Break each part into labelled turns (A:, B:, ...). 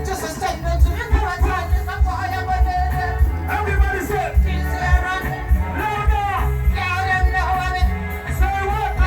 A: Just a statement to you know everybody say, louder. Say what?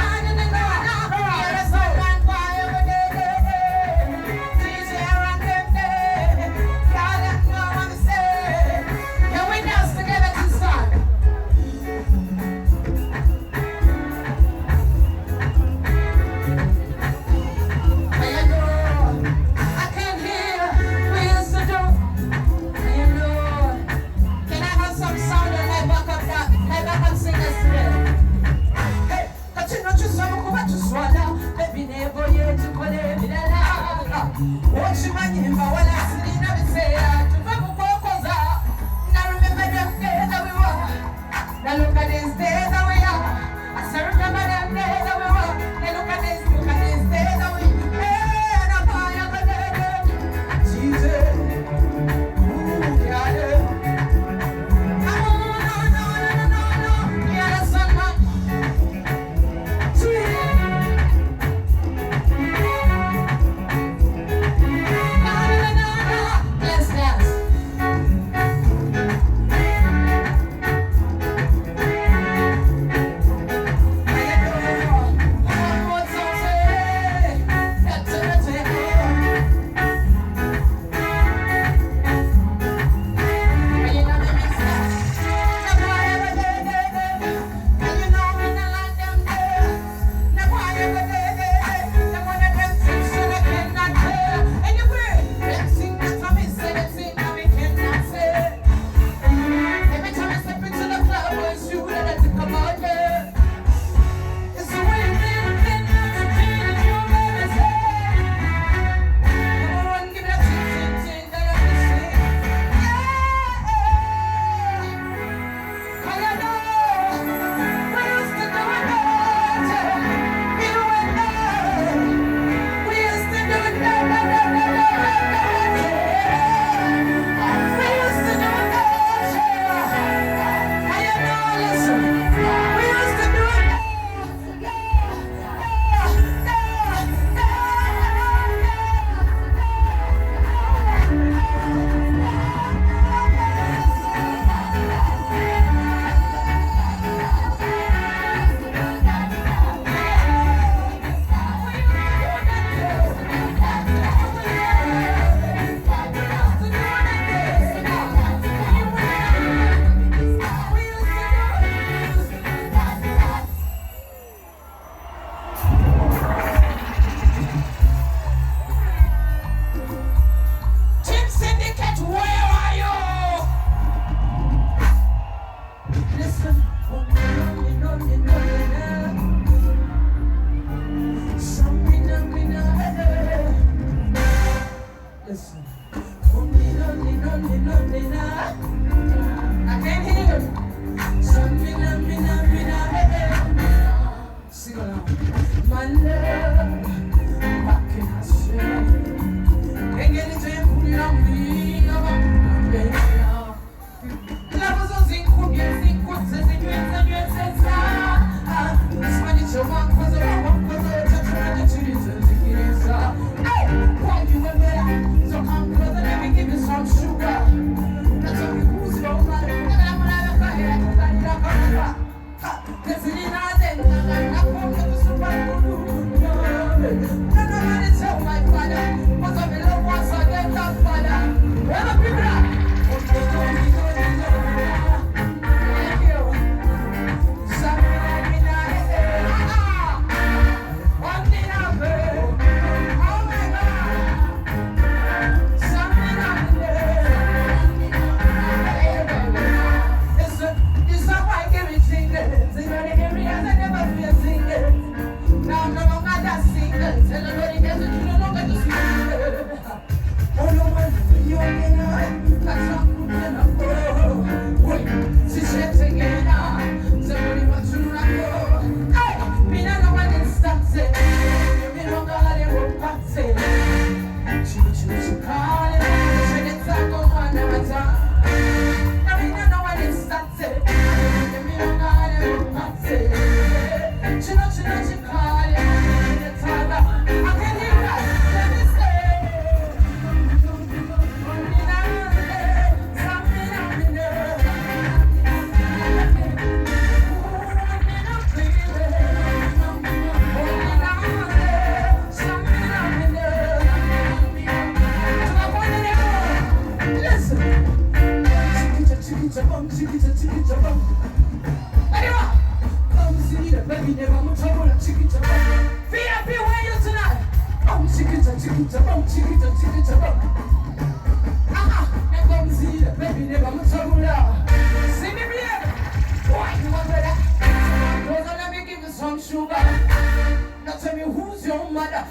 B: chikicha-bum, chikicha-bum. Anyway, come see the baby, never much trouble, chikicha-bum. VIP, where you tonight? Chikicha-bum, chikicha-bum. And come see the baby, never much trouble. See me, baby. Why you want that? Cause let me give you some sugar. Now tell me who's your mother.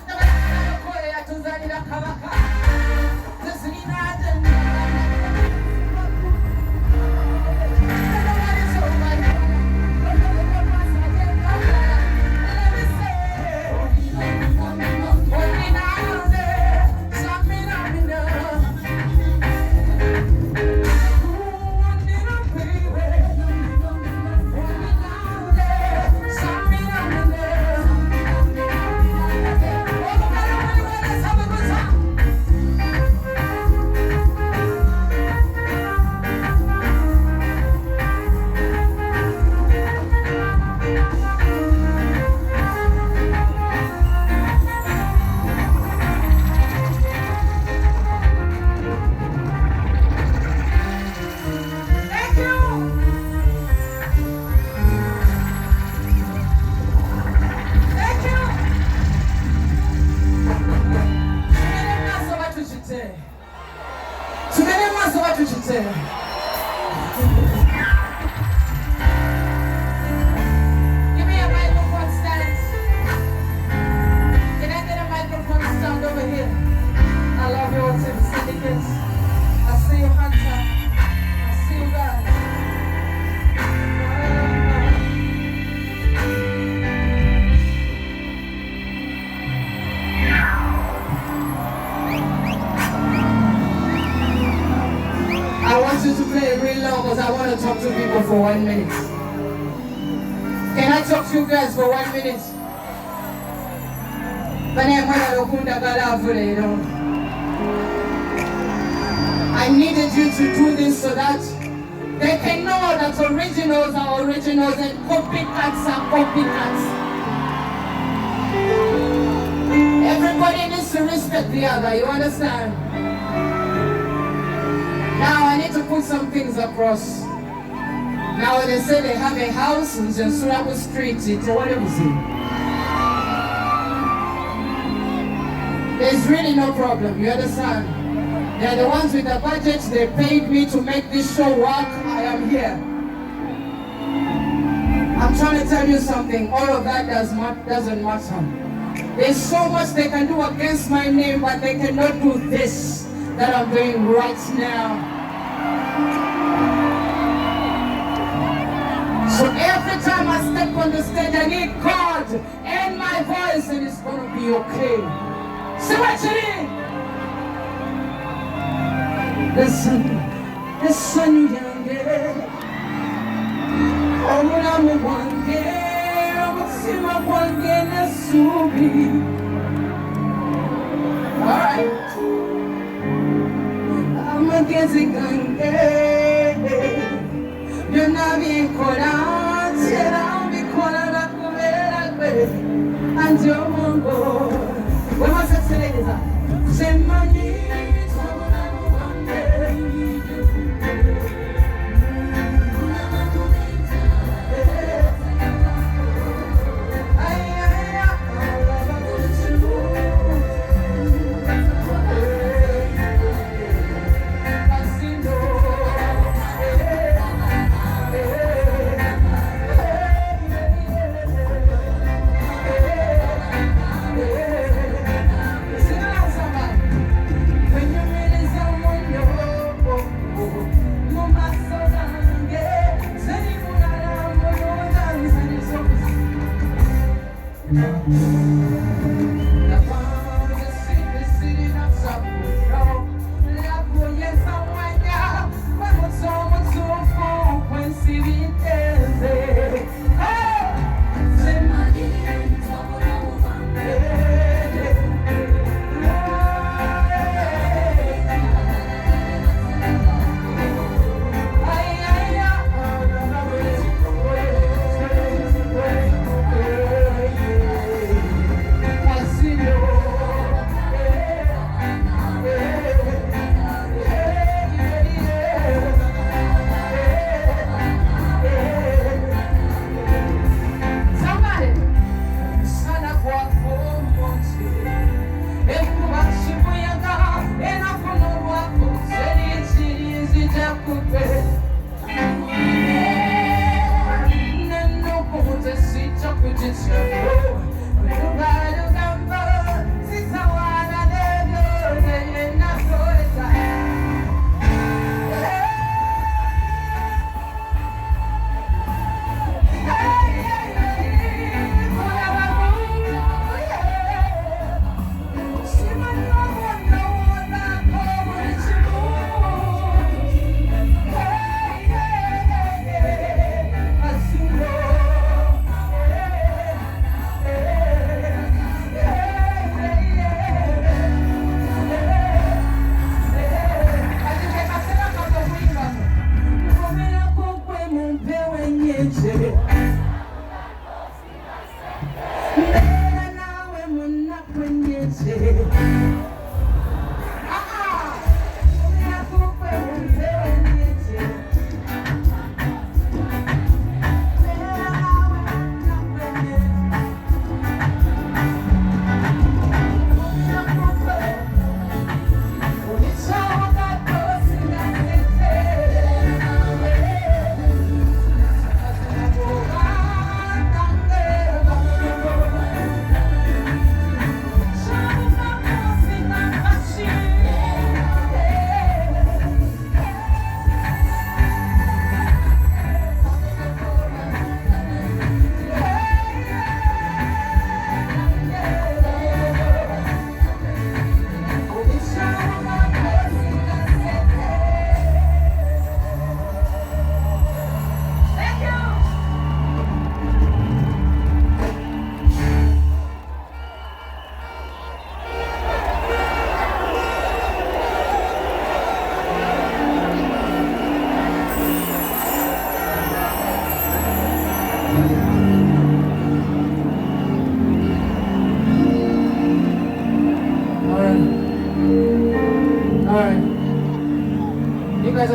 B: For 1 minute. Can I talk to you guys for 1 minute? I needed you to do this so that they can know that originals are originals and copycats are copycats. Everybody needs to respect the other, you understand? Now I need to put some things across. Now they say they have a house in Surabu Street. There's really no problem, you understand? They're the ones with the budget, they paid me to make this show work, I am here. I'm trying to tell you something, all of that doesn't matter. There's so much they can do against my name, but they cannot do this that I'm doing right now. So every time I step on the stage, I need God and my voice, and it's gonna be okay. See what you need? Listen, young girl. Oh, I'm a one girl. What's in my one girl? That's alright. I'm a getting gun girl. You're not being caught out, yet I'll be caught out like and you're on board. What was that today? Send money,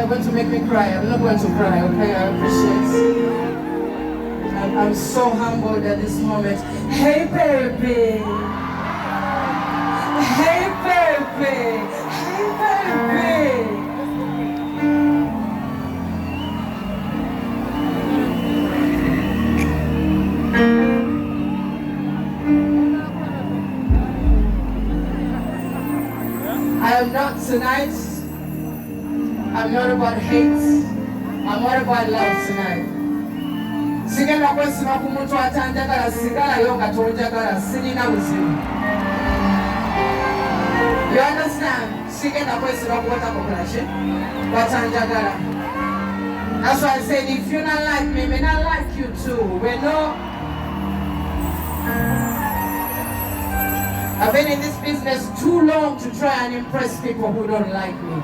B: Going to make me cry. I'm not going to cry, okay? I appreciate it. I'm so humbled at this moment. Hey, baby. Hey, baby. Hey, baby. I am not tonight. I'm not about hate. I'm not about love tonight. Sigenda kwesima ku muntu atanjagala sigalayo nga tonjagala sirina buzibu. You understand? Sigenda kwesima ku watakokola watanjagala. That's why I said if you not like me, may not like you too. We know. I've been in this business too long to try and impress people who don't like me.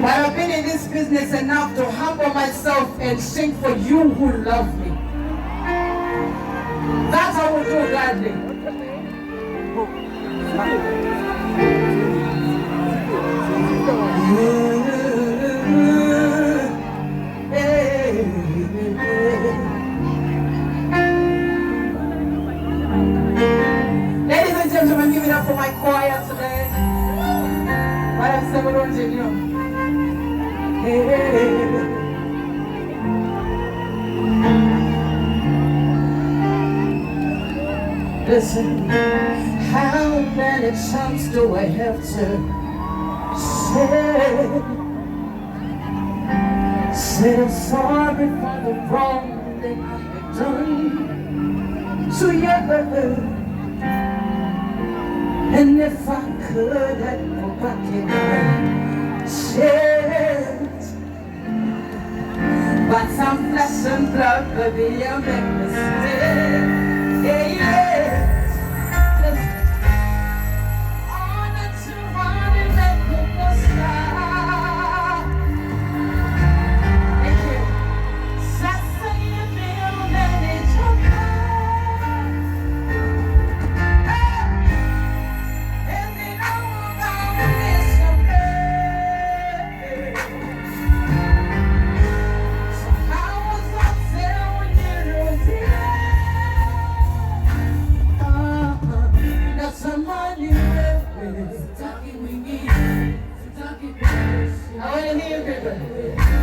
B: But I've been in this business enough to humble myself and sing for you who love me. That's how we do gladly. Ladies and gentlemen, give it up for my choir today. What I'm saying, you. Listen, how many times do I have to say I'm sorry for the wrong that I've done to you? And if I could, I'd go back and change. But some flesh and blood, baby, you make mistakes. Yeah, yeah. All that you want to make people stop. Thank you. Just say you feel that it's your fault. And they know about this affair. So how was I there when you were there? okay.